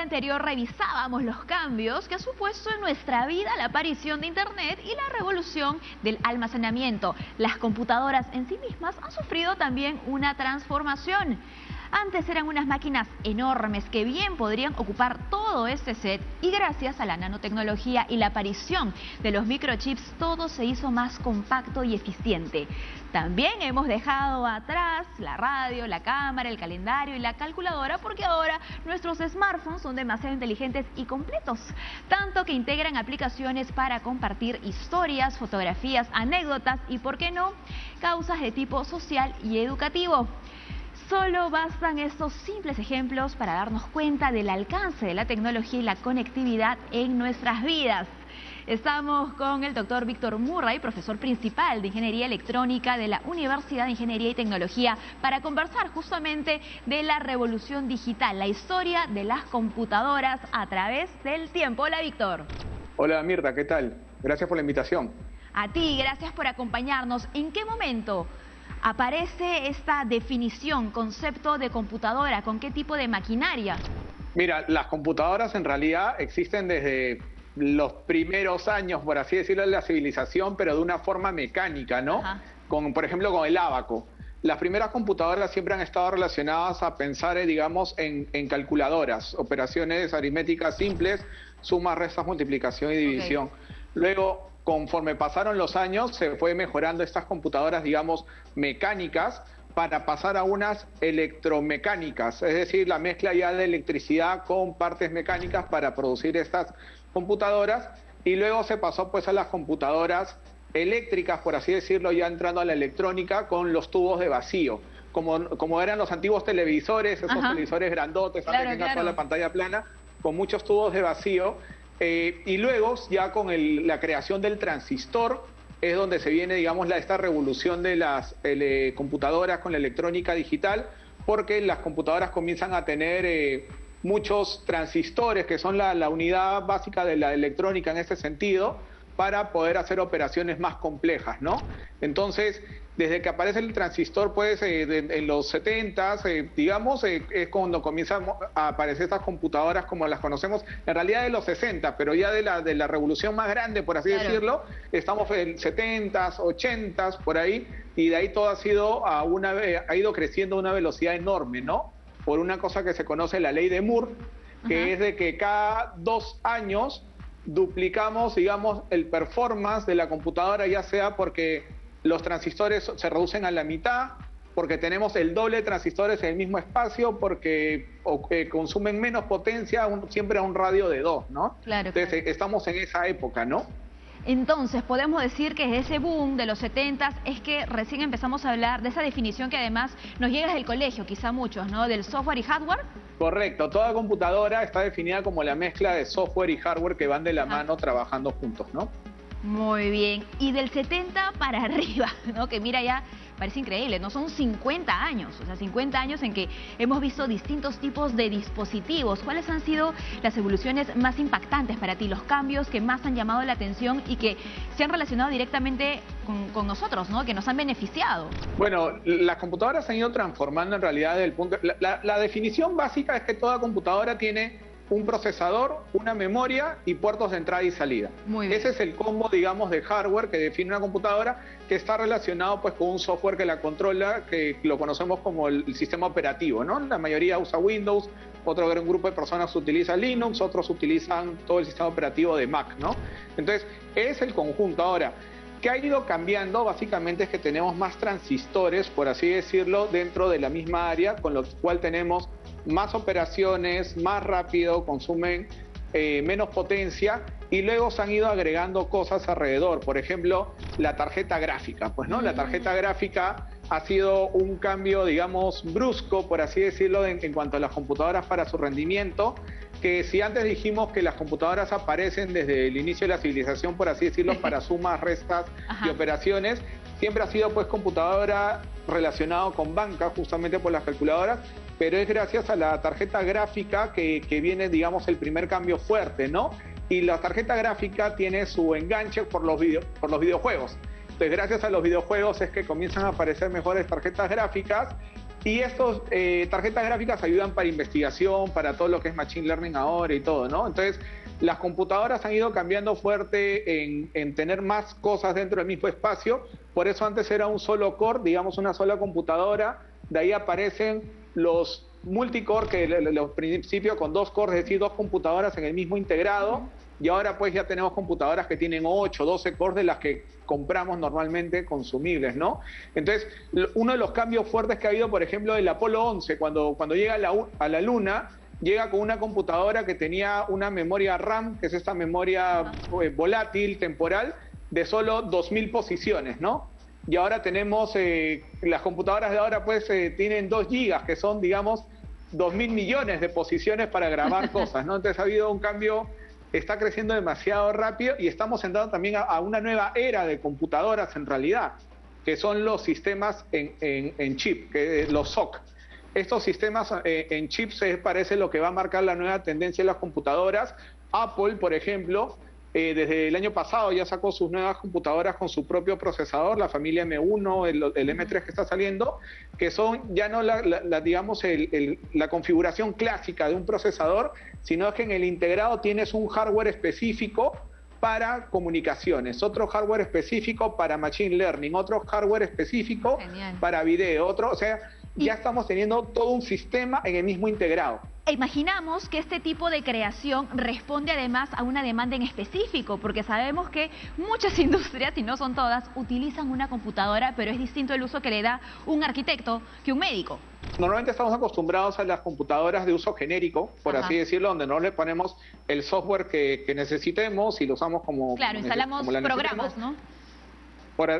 anterior revisábamos los cambios que ha supuesto en nuestra vida la aparición de Internet y la revolución del almacenamiento. Las computadoras en sí mismas han sufrido también una transformación. Antes eran unas máquinas enormes que bien podrían ocupar todo este set y gracias a la nanotecnología y la aparición de los microchips todo se hizo más compacto y eficiente. También hemos dejado atrás la radio, la cámara, el calendario y la calculadora porque ahora nuestros smartphones son demasiado inteligentes y completos, tanto que integran aplicaciones para compartir historias, fotografías, anécdotas y, ¿por qué no?, causas de tipo social y educativo. Solo bastan estos simples ejemplos para darnos cuenta del alcance de la tecnología y la conectividad en nuestras vidas. Estamos con el doctor Víctor Murray, profesor principal de Ingeniería Electrónica de la Universidad de Ingeniería y Tecnología, para conversar justamente de la revolución digital, la historia de las computadoras a través del tiempo. Hola, Víctor. Hola, Mirta, ¿qué tal? Gracias por la invitación. A ti, gracias por acompañarnos. ¿En qué momento aparece esta definición, concepto de computadora? ¿Con qué tipo de maquinaria? Mira, las computadoras en realidad existen desde los primeros años, por así decirlo, de la civilización, pero de una forma mecánica, ¿no? Por ejemplo, con el ábaco. Las primeras computadoras siempre han estado relacionadas a pensar, digamos, en calculadoras, operaciones aritméticas simples, sumas, restas, multiplicación y división. Luego, conforme pasaron los años, se fue mejorando estas computadoras, digamos, mecánicas, para pasar a unas electromecánicas, es decir, la mezcla ya de electricidad con partes mecánicas para producir estas computadoras, y luego se pasó pues a las computadoras eléctricas, por así decirlo, ya entrando a la electrónica con los tubos de vacío, como eran los antiguos televisores, esos televisores grandotes, antes que tengan toda la pantalla plana, con muchos tubos de vacío. Y luego, ya con la creación del transistor, es donde se viene, digamos, esta revolución de las computadoras con la electrónica digital, porque las computadoras comienzan a tener muchos transistores, que son la unidad básica de la electrónica en este sentido, para poder hacer operaciones más complejas, ¿no? Entonces, desde que aparece el transistor, pues, en los 70s, digamos, es cuando comienzan a aparecer estas computadoras como las conocemos, en realidad de los 60, pero ya de la revolución más grande, por así decirlo, estamos en 70s, 80s, por ahí, y de ahí todo ha ido creciendo a una velocidad enorme, ¿no? Por una cosa que se conoce, la ley de Moore, que es de que cada 2 años duplicamos, digamos, el performance de la computadora, ya sea porque los transistores se reducen a la mitad, porque tenemos el doble de transistores en el mismo espacio, porque consumen menos potencia, siempre a un radio de 2, ¿no? Entonces, estamos en esa época, ¿no? Entonces, podemos decir que ese boom de los 70s es que recién empezamos a hablar de esa definición que además nos llega desde el colegio, quizá muchos, ¿no? Del software y hardware. Correcto, toda computadora está definida como la mezcla de software y hardware que van de la mano trabajando juntos, ¿no? Muy bien. Y del 70 para arriba, ¿no? Que mira, ya parece increíble, ¿no? Son 50 años, o sea, 50 años en que hemos visto distintos tipos de dispositivos. ¿Cuáles han sido las evoluciones más impactantes para ti, los cambios que más han llamado la atención y que se han relacionado directamente con nosotros, ¿no? Que nos han beneficiado? Bueno, las computadoras se han ido transformando en realidad desde el punto... La definición básica es que toda computadora tiene un procesador, una memoria y puertos de entrada y salida. Ese es el combo, digamos, de hardware que define una computadora, que está relacionado pues con un software que la controla, que lo conocemos como el sistema operativo, ¿no? La mayoría usa Windows, otro gran grupo de personas utiliza Linux, otros utilizan todo el sistema operativo de Mac, ¿no? Entonces, es el conjunto. Ahora, ¿qué ha ido cambiando? Básicamente es que tenemos más transistores, por así decirlo, dentro de la misma área, con lo cual tenemos más operaciones, más rápido, consumen menos potencia, y luego se han ido agregando cosas alrededor. Por ejemplo, la tarjeta gráfica, pues, ¿no? La tarjeta gráfica ha sido un cambio, digamos, brusco, por así decirlo, en cuanto a las computadoras para su rendimiento, que si antes dijimos que las computadoras aparecen desde el inicio de la civilización, por así decirlo, para sumas, restas y operaciones, siempre ha sido pues computadora relacionado con banca, justamente por las calculadoras, pero es gracias a la tarjeta gráfica que viene, digamos, el primer cambio fuerte, ¿no? Y la tarjeta gráfica tiene su enganche por los videojuegos. Entonces, gracias a los videojuegos es que comienzan a aparecer mejores tarjetas gráficas, Y estas tarjetas gráficas ayudan para investigación, para todo lo que es Machine Learning ahora y todo, ¿no? Entonces, las computadoras han ido cambiando fuerte en tener más cosas dentro del mismo espacio. Por eso antes era un solo core, digamos una sola computadora. De ahí aparecen los multicore, que los principios con 2 cores, es decir, 2 computadoras en el mismo integrado. Y ahora pues ya tenemos computadoras que tienen 8, 12 cores de las que compramos normalmente consumibles, ¿no? Entonces, uno de los cambios fuertes que ha habido, por ejemplo, del Apolo 11, cuando llega a la Luna, llega con una computadora que tenía una memoria RAM, que es esta memoria volátil, temporal, de solo 2000 posiciones, ¿no? Y ahora tenemos, las computadoras de ahora pues tienen 2 gigas, que son, digamos, 2000 millones de posiciones para grabar cosas, ¿no? Entonces ha habido un cambio, está creciendo demasiado rápido y estamos entrando también a una nueva era de computadoras en realidad, que son los sistemas en chip, los SoC. Estos sistemas en chips parece lo que va a marcar la nueva tendencia en las computadoras. Apple, por ejemplo, desde el año pasado ya sacó sus nuevas computadoras con su propio procesador, la familia M1, el M3 que está saliendo, que son ya no digamos, la configuración clásica de un procesador, sino que en el integrado tienes un hardware específico para comunicaciones, otro hardware específico para machine learning, otro hardware específico para video, o sea, ya estamos teniendo todo un sistema en el mismo integrado. Imaginamos que este tipo de creación responde además a una demanda en específico, porque sabemos que muchas industrias, y no son todas, utilizan una computadora, pero es distinto el uso que le da un arquitecto que un médico. Normalmente estamos acostumbrados a las computadoras de uso genérico, por así decirlo, donde no le ponemos el software que necesitemos y lo usamos como... Claro, instalamos programas, ¿no?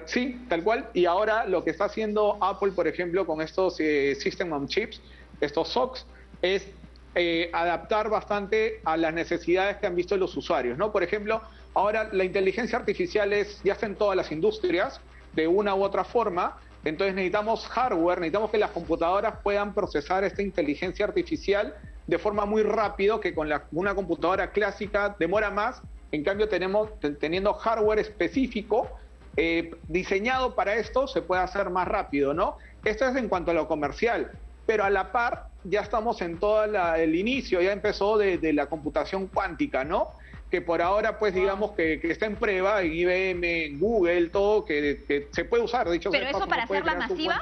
Sí, tal cual. Y ahora lo que está haciendo Apple, por ejemplo, con estos System on Chips, estos SoCs, es adaptar bastante a las necesidades que han visto los usuarios, ¿no? Por ejemplo, ahora la inteligencia artificial ya está en todas las industrias, de una u otra forma. Entonces necesitamos hardware, necesitamos que las computadoras puedan procesar esta inteligencia artificial de forma muy rápido, que con una computadora clásica demora más. En cambio, teniendo hardware específico, diseñado para esto, se puede hacer más rápido, ¿no? Esto es en cuanto a lo comercial, pero a la par ya estamos en todo el inicio, ya empezó de la computación cuántica, ¿no? Que por ahora, pues digamos que está en prueba en IBM, en Google, todo, que se puede usar, dicho ¿Pero eso para hacerla masiva?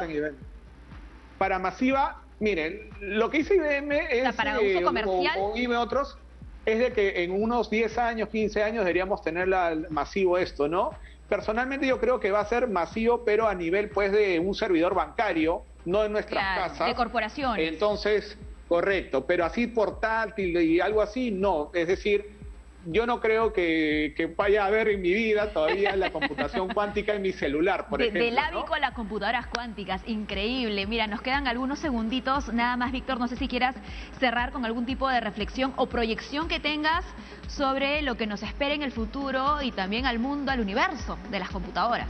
Para masiva, miren, lo que hizo IBM es... O sea, para uso comercial. O IBM otros, es de que en unos 10 años, 15 años deberíamos tenerla masivo esto, ¿no? Personalmente yo creo que va a ser masivo, pero a nivel pues de un servidor bancario, no en nuestras casas. De corporaciones. Entonces, correcto, pero así portátil y algo así, no. Es decir, yo no creo que vaya a haber en mi vida todavía la computación cuántica en mi celular, por ejemplo. Del hábico a las computadoras cuánticas, increíble. Mira, nos quedan algunos segunditos, nada más, Víctor, no sé si quieras cerrar con algún tipo de reflexión o proyección que tengas sobre lo que nos espera en el futuro y también al mundo, al universo de las computadoras.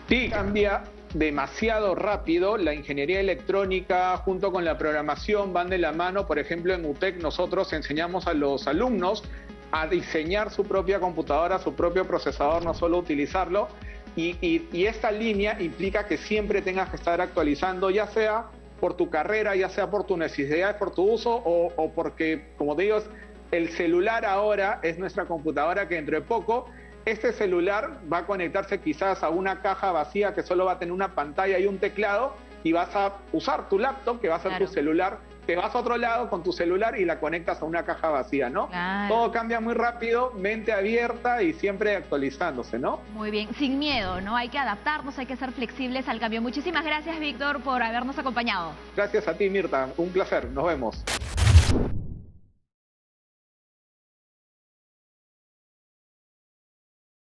Sí, cambia demasiado rápido. La ingeniería electrónica junto con la programación van de la mano. Por ejemplo, en UTEC nosotros enseñamos a los alumnos a diseñar su propia computadora, su propio procesador, no solo utilizarlo. Y esta línea implica que siempre tengas que estar actualizando, ya sea por tu carrera, ya sea por tus necesidades, por tu uso o porque, como te digo, el celular ahora es nuestra computadora, que dentro de poco este celular va a conectarse quizás a una caja vacía que solo va a tener una pantalla y un teclado, y vas a usar tu laptop, que va a ser tu celular, te vas a otro lado con tu celular y la conectas a una caja vacía, ¿no? Todo cambia muy rápido, mente abierta y siempre actualizándose, ¿no? Muy bien, sin miedo, ¿no? Hay que adaptarnos, hay que ser flexibles al cambio. Muchísimas gracias, Víctor, por habernos acompañado. Gracias a ti, Mirta. Un placer. Nos vemos.